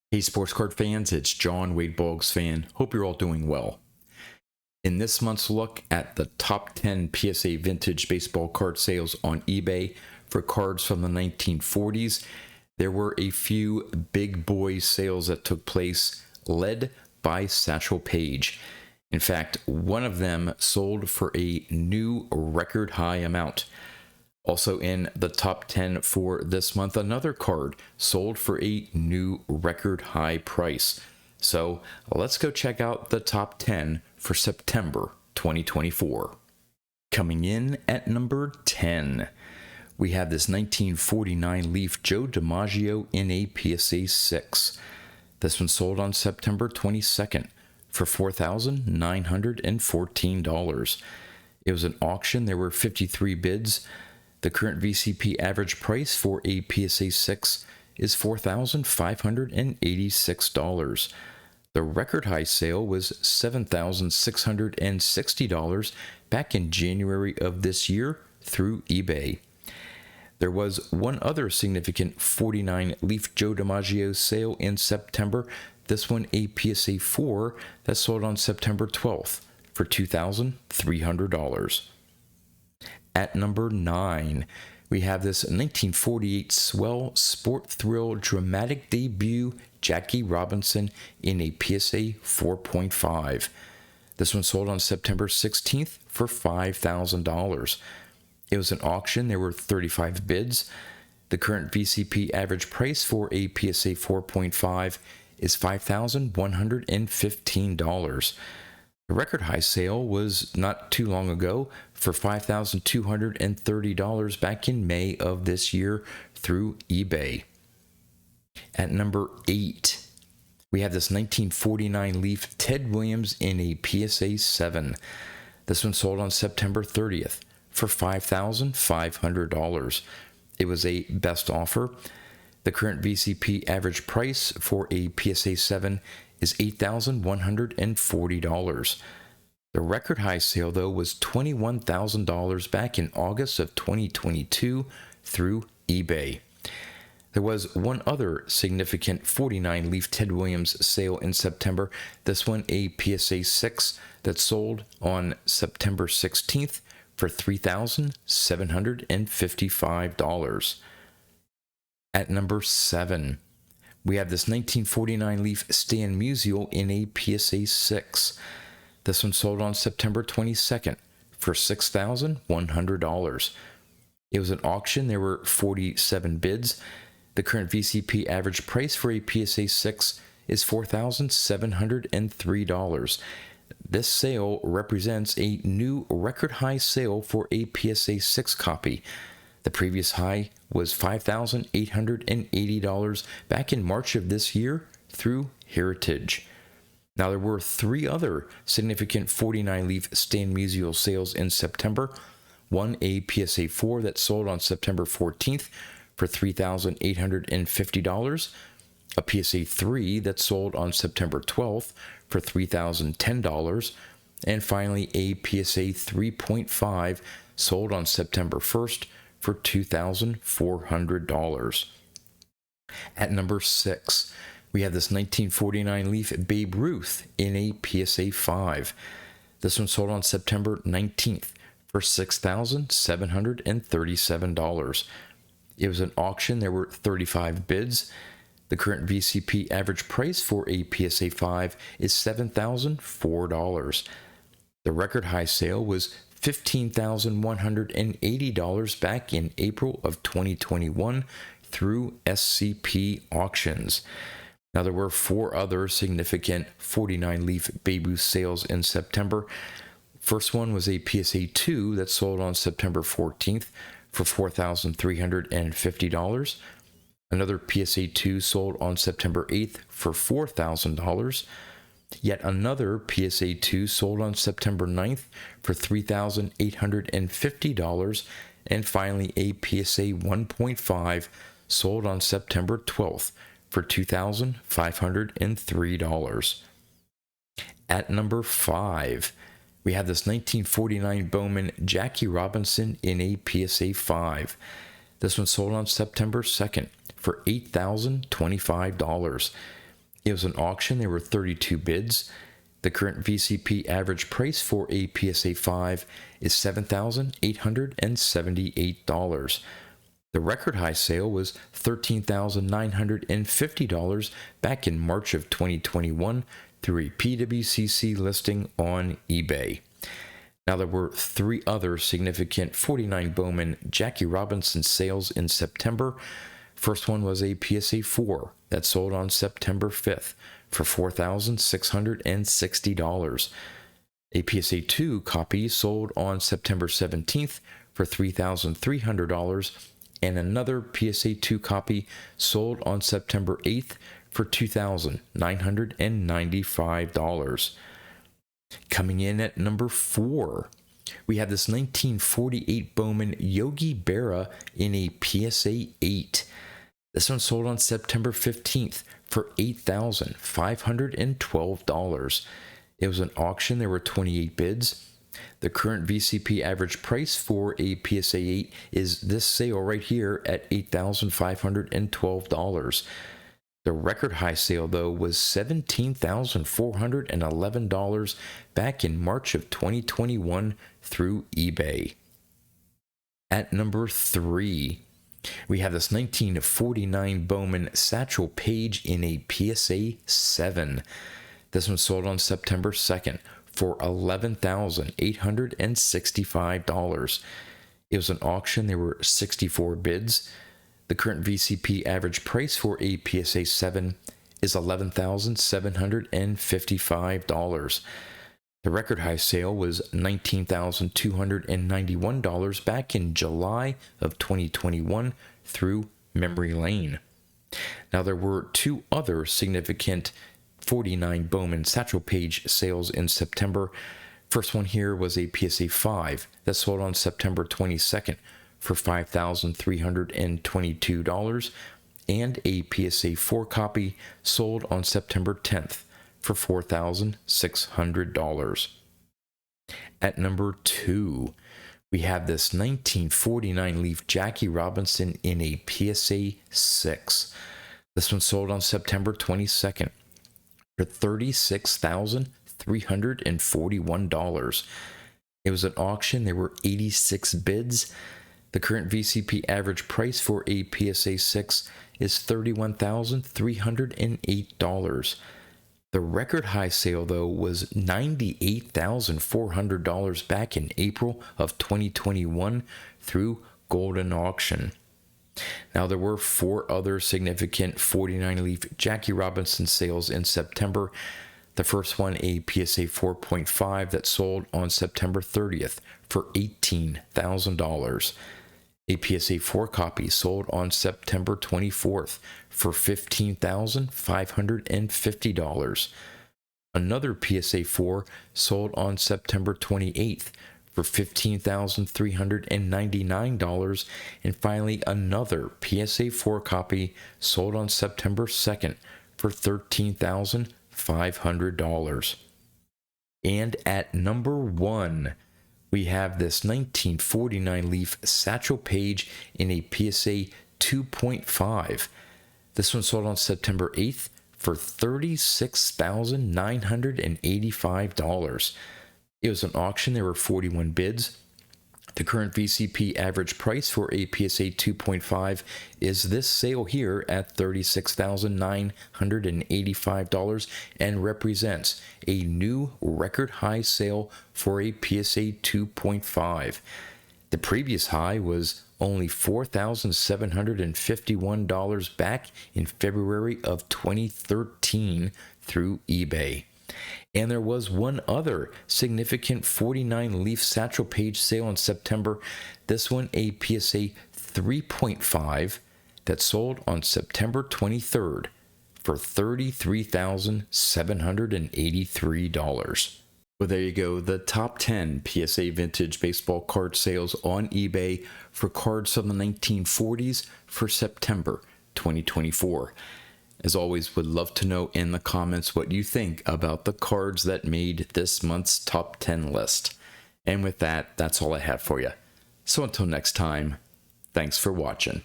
Hey sports card fans, it's John Wade Boggs fan. Hope you're all doing well. In this month's look at the top 10 PSA vintage baseball card sales on eBay for cards from the 1940s, there were a few big boy sales that took place, led by Satchel Paige. In fact, one of them sold for a new record high amount. Also in the top 10 for this month, another card sold for a new record high price. So let's go check out the top 10 for September 2024. Coming in at number 10, we have this 1949 Leaf Joe DiMaggio in a PSA 6. This one sold on September 22nd for $4,914. It was an auction. There were 53 bids. The current VCP average price for a PSA 6 is $4,586. The record high sale was $7,660 back in January of this year through eBay. There was one other significant 49 Leaf Joe DiMaggio sale in September, this one a PSA 4 that sold on September 12th for $2,300. At number 9, we have this 1948 Swell Sport Thrill Dramatic Debut Jackie Robinson in a PSA 4.5. This one sold on September 16th for $5,000. It was an auction. There were 35 bids. The current VCP average price for a PSA 4.5 is $5,115. The record high sale was not too long ago for $5,230 back in May of this year through eBay. At number 8, we have this 1949 Leaf Ted Williams in a PSA 7. This one sold on September 30th for $5,500. It was a best offer. The current VCP average price for a PSA 7 is $8,140. The record high sale, though, was $21,000 back in August of 2022 through eBay. There was one other significant 49 Leaf Ted Williams sale in September, this one a PSA 6 that sold on September 16th for $3,755. At number 7, we have this 1949 Leaf Stan Musial in a PSA 6. This one sold on September 22nd for $6,100. It was an auction. There were 47 bids. The current VCP average price for a PSA 6 is $4,703. This sale represents a new record high sale for a PSA 6 copy. The previous high was $5,880 back in March of this year through Heritage. Now, there were 3 other significant 49 Leaf Stan Musial sales in September. One a PSA 4 that sold on September 14th for $3,850. A PSA 3 that sold on September 12th for $3,010. And finally, a PSA 3.5 sold on September 1st for $2,400. At number 6, we have this 1949 Leaf Babe Ruth in a PSA 5. This one sold on September 19th for $6,737. It was an auction. There were 35 bids. The current VCP average price for a PSA 5 is $7,004. The record high sale was $15,180 back in April of 2021 through SCP Auctions. Now, there were 4 other significant 49 Leaf Babe Ruth sales in September. First one was a PSA 2 that sold on September 14th for $4,350. Another PSA 2 sold on September 8th for $4,000. Yet another PSA 2 sold on September 9th for $3,850. And finally, a PSA 1.5 sold on September 12th for $2,503. At number 5, we have this 1949 Bowman Jackie Robinson in a PSA 5. This one sold on September 2nd for $8,025. It was an auction. There were 32 bids. The current VCP average price for a PSA 5 is $7,878. The record high sale was $13,950 back in March of 2021 through a PWCC listing on eBay. Now, there were 3 other significant 49 Bowman Jackie Robinson sales in September. First one was a PSA 4 that sold on September 5th for $4,660. A PSA 2 copy sold on September 17th for $3,300, and another PSA 2 copy sold on September 8th for $2,995. Coming in at number 4, we have this 1948 Bowman Yogi Berra in a PSA 8. This one sold on September 15th for $8,512. It was an auction. There were 28 bids. The current VCP average price for a PSA 8 is this sale right here at $8,512. The record high sale, though, was $17,411 back in March of 2021 through eBay. At number 3, we have this 1949 Bowman Satchel Paige in a PSA 7. This one sold on September 2nd for $11,865. It was an auction. There were 64 bids. The current VCP average price for a PSA 7 is $11,755. The record high sale was $19,291 back in July of 2021 through memory lane. Now, there were 2 other significant 49 Bowman Satchel Paige sales in September. First one here was a PSA 5 that sold on September 22nd for $5,322, and a PSA 4 copy sold on September 10th for $4,600. At number 2, we have this 1949 Leaf Jackie Robinson in a PSA 6. This one sold on September 22nd for $36,341. It was an auction. There were 86 bids. The current VCP average price for a PSA 6 is $31,308. The record high sale, though, was $98,400 back in April of 2021 through Golden Auction. Now, there were 4 other significant 49 Leaf Jackie Robinson sales in September. The first one, a PSA 4.5 that sold on September 30th for $18,000. A PSA 4 copy sold on September 24th for $15,550. Another PSA 4 sold on September 28th for $15,399. And finally, another PSA 4 copy sold on September 2nd for $13,500. And at number 1, we have this 1949 Leaf Satchel Paige in a PSA 2.5. This one sold on September 8th for $36,985. It was an auction. There were 41 bids. The current VCP average price for a PSA 2.5 is this sale here at $36,985 and represents a new record high sale for a PSA 2.5. The previous high was only $4,751 back in February of 2013 through eBay. And there was one other significant 49 Leaf Satchel Paige sale in September. This one, a PSA 3.5 that sold on September 23rd for $33,783. Well, there you go, the top 10 PSA vintage baseball card sales on eBay for cards from the 1940s for September 2024. As always, would love to know in the comments what you think about the cards that made this month's top 10 list. And with that, that's all I have for you. So until next time, thanks for watching.